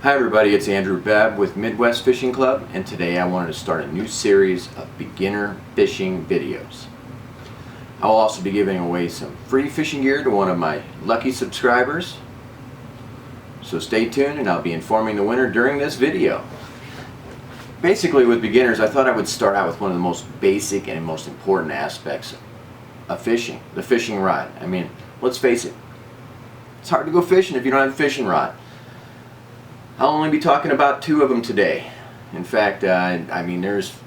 Hi everybody, it's Andrew Bebb with Midwest Fishing Club, and today I wanted to start a new series of beginner fishing videos. I will also be giving away some free fishing gear to one of my lucky subscribers. So stay tuned and I'll be informing the winner during this video. Basically with beginners, I thought I would start out with one of the most basic and most important aspects of fishing, the fishing rod. I mean, let's face it, it's hard to go fishing if you don't have a fishing rod. I'll only be talking about two of them today. In fact, I mean, there's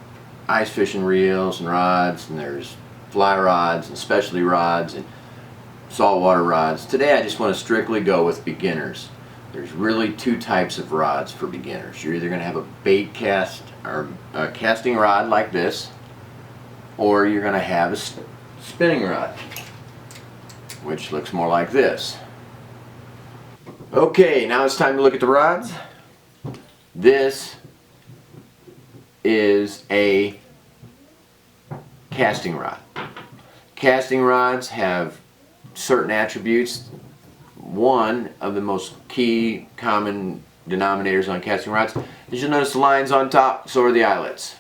ice fishing reels and rods, and there's fly rods and specialty rods and saltwater rods. Today I just want to strictly go with beginners. There's really two types of rods for beginners. You're either going to have a bait cast or a casting rod like this, or you're going to have a spinning rod, which looks more like this. Okay, now it's time to look at the rods. This is a casting rod. Casting rods have certain attributes. One of the most key common denominators on casting rods is you'll notice the lines on top, so are the eyelets.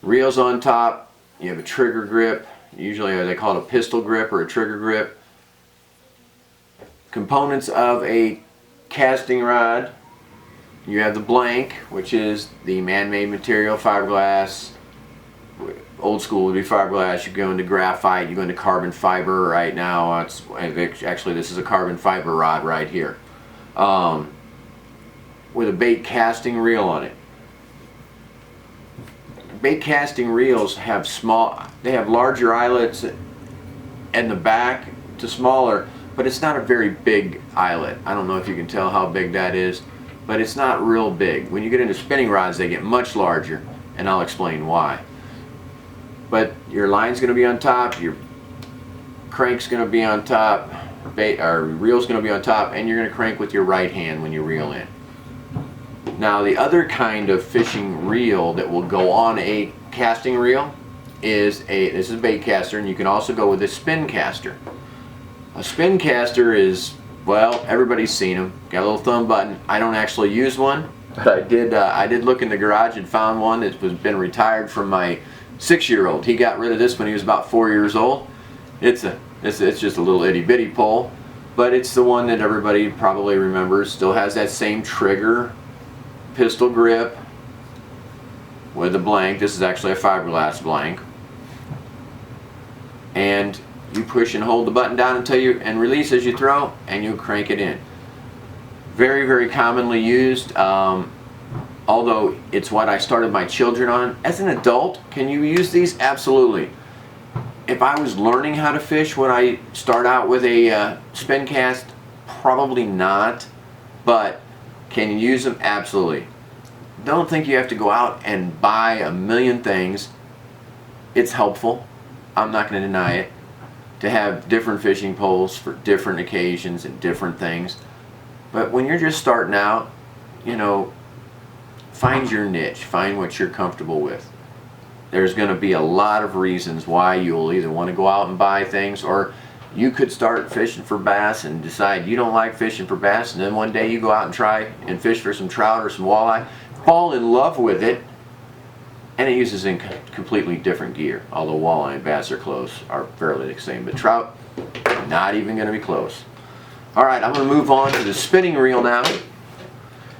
Reels on top, you have a trigger grip. Usually they call it a pistol grip or a trigger grip. Components of a casting rod: you have the blank, which is the man-made material, fiberglass. Old school would be fiberglass. You go into graphite, you go into carbon fiber. Right now, actually this is a carbon fiber rod right here, with a bait casting reel on it. Bait casting reels have they have larger eyelets in the back to smaller. But it's not a very big eyelet. I don't know if you can tell how big that is, but it's not real big. When you get into spinning rods, they get much larger, and I'll explain why. But your line's going to be on top, your crank's going to be on top, reel's going to be on top, and you're going to crank with your right hand when you reel in. Now, the other kind of fishing reel that will go on a casting reel is this is a bait caster, and you can also go with a spin caster. A spin caster is, well, everybody's seen them. Got a little thumb button. I don't actually use one, but I did look in the garage and found one that was been retired from my 6-year-old. He got rid of this when he was about 4 years old. It's just a little itty bitty pole, but it's the one that everybody probably remembers. Still has that same trigger, pistol grip with a blank. This is actually a fiberglass blank, and you push and hold the button down until and release as you throw, and you crank it in. Very, very commonly used, although it's what I started my children on. As an adult, can you use these? Absolutely. If I was learning how to fish, would I start out with a spin cast? Probably not, but can you use them? Absolutely. Don't think you have to go out and buy a million things. It's helpful. I'm not going to deny it, to have different fishing poles for different occasions and different things. But when you're just starting out, you know, find your niche, find what you're comfortable with. There's going to be a lot of reasons why you'll either want to go out and buy things, or you could start fishing for bass and decide you don't like fishing for bass, and then one day you go out and try and fish for some trout or some walleye, fall in love with it, and it uses in completely different gear. Although walleye and bass are fairly the same, but trout, not even going to be close. All right, I'm going to move on to the spinning reel now.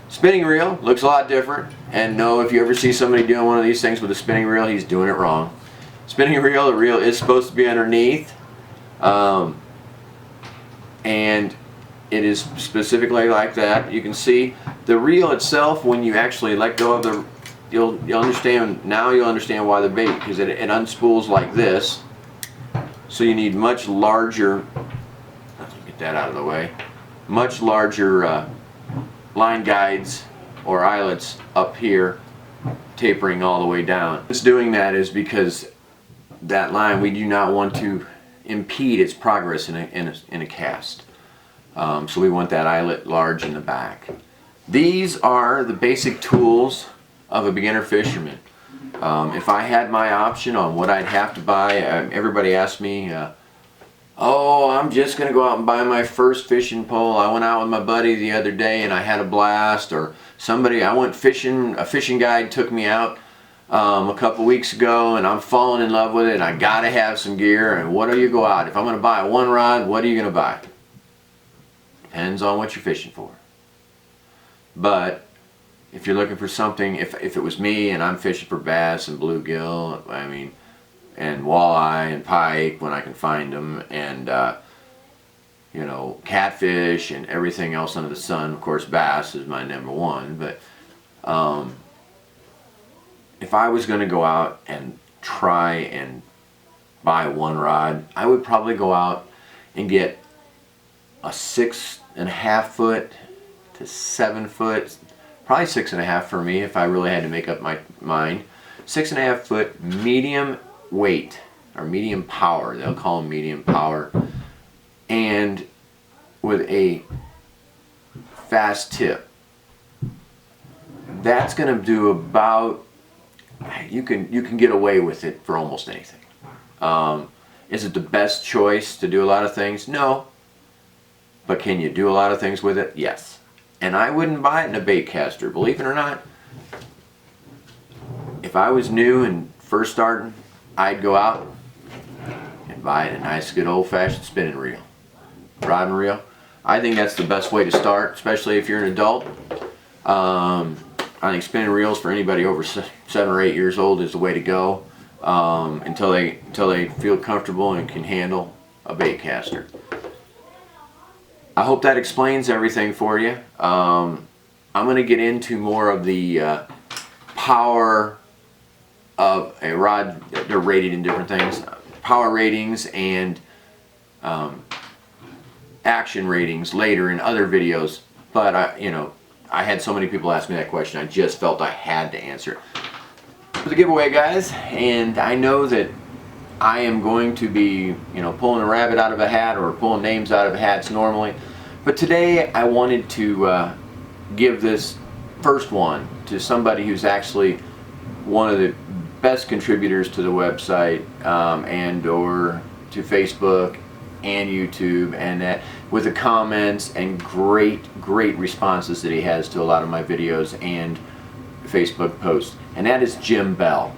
Spinning reel looks a lot different, and no, if you ever see somebody doing one of these things with a spinning reel, he's doing it wrong. Spinning reel, the reel is supposed to be underneath, and it is specifically like that. You can see the reel itself, when you actually let go of the You'll understand why the bait, because it unspools like this. So you need much larger, get that out of the way, much larger line guides or eyelets up here, tapering all the way down. It's doing that is because that line, we do not want to impede its progress in a cast. So we want that eyelet large in the back. These are the basic tools of a beginner fisherman. If I had my option on what I'd have to buy, everybody asks me oh, I'm just going to go out and buy my first fishing pole. I went out with my buddy the other day and I had a blast. Or I went fishing, a fishing guide took me out a couple weeks ago and I'm falling in love with it and I got to have some gear. And what do you go out? If I'm going to buy one rod, what are you going to buy? Depends on what you're fishing for. But if you're looking for something, if it was me and I'm fishing for bass and bluegill, I mean, and walleye and pike when I can find them, and you know, catfish and everything else under the sun. Of course, bass is my number one. But if I was going to go out and try and buy one rod, I would probably go out and get a 6.5 foot to 7 foot, probably 6.5 for me if I really had to make up my mind. 6.5 foot medium weight, or medium power, they'll call them medium power, and with a fast tip. That's going to do about, you can get away with it for almost anything. Is it the best choice to do a lot of things? No. But can you do a lot of things with it? Yes. And I wouldn't buy it in a baitcaster, believe it or not. If I was new and first starting, I'd go out and buy a nice good old-fashioned spinning reel, rod and reel. I think that's the best way to start, especially if you're an adult. I think spinning reels for anybody over 7 or 8 years old is the way to go, until they feel comfortable and can handle a baitcaster. I hope that explains everything for you. I'm going to get into more of the power of a rod. They're rated in different things, power ratings and action ratings later in other videos. But I had so many people ask me that question, I just felt I had to answer it. For the giveaway, guys, and I know that I am going to be, pulling a rabbit out of a hat or pulling names out of hats normally. But today I wanted to give this first one to somebody who's actually one of the best contributors to the website and or to Facebook and YouTube, and that with the comments and great responses that he has to a lot of my videos and Facebook posts. And that is Jim Bell.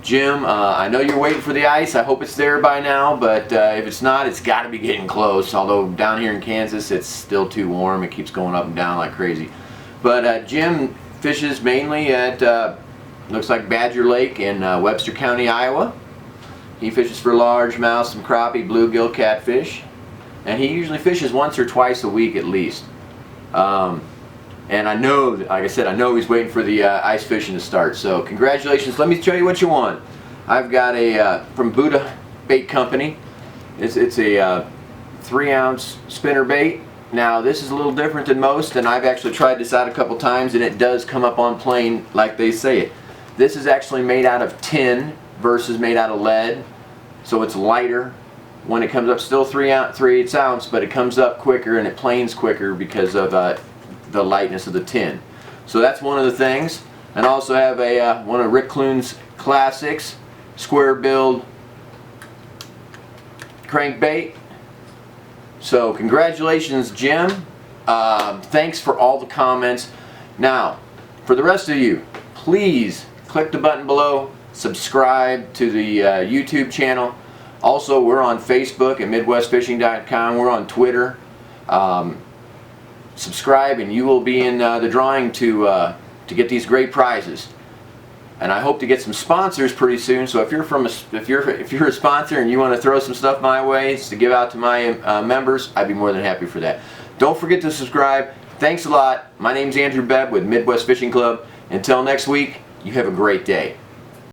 Jim, I know you're waiting for the ice. I hope it's there by now, but if it's not, it's got to be getting close. Although down here in Kansas, it's still too warm. It keeps going up and down like crazy. But Jim fishes mainly at, looks like Badger Lake in Webster County, Iowa. He fishes for largemouth, some crappie, bluegill, catfish. And he usually fishes once or twice a week at least. And I know, like I said, I know he's waiting for the ice fishing to start. So congratulations. Let me show you what you won. I've got a, from Buddha Bait Company. It's a 3-ounce spinner bait. Now this is a little different than most, and I've actually tried this out a couple times, and it does come up on plane like they say it. This is actually made out of tin versus made out of lead, so it's lighter. When it comes up, still 3/8 ounce, but it comes up quicker and it planes quicker because of the lightness of the tin. So that's one of the things. And I also have a one of Rick Clune's classics, square build crankbait. So congratulations, Jim. Thanks for all the comments. Now, for the rest of you, please click the button below, subscribe to the YouTube channel. Also, we're on Facebook at MidwestFishing.com. We're on Twitter. Subscribe, and you will be in the drawing to get these great prizes. And I hope to get some sponsors pretty soon. So if you're a sponsor and you want to throw some stuff my way to give out to my members, I'd be more than happy for that. Don't forget to subscribe. Thanks a lot. My name's Andrew Bebb with Midwest Fishing Club. Until next week, you have a great day.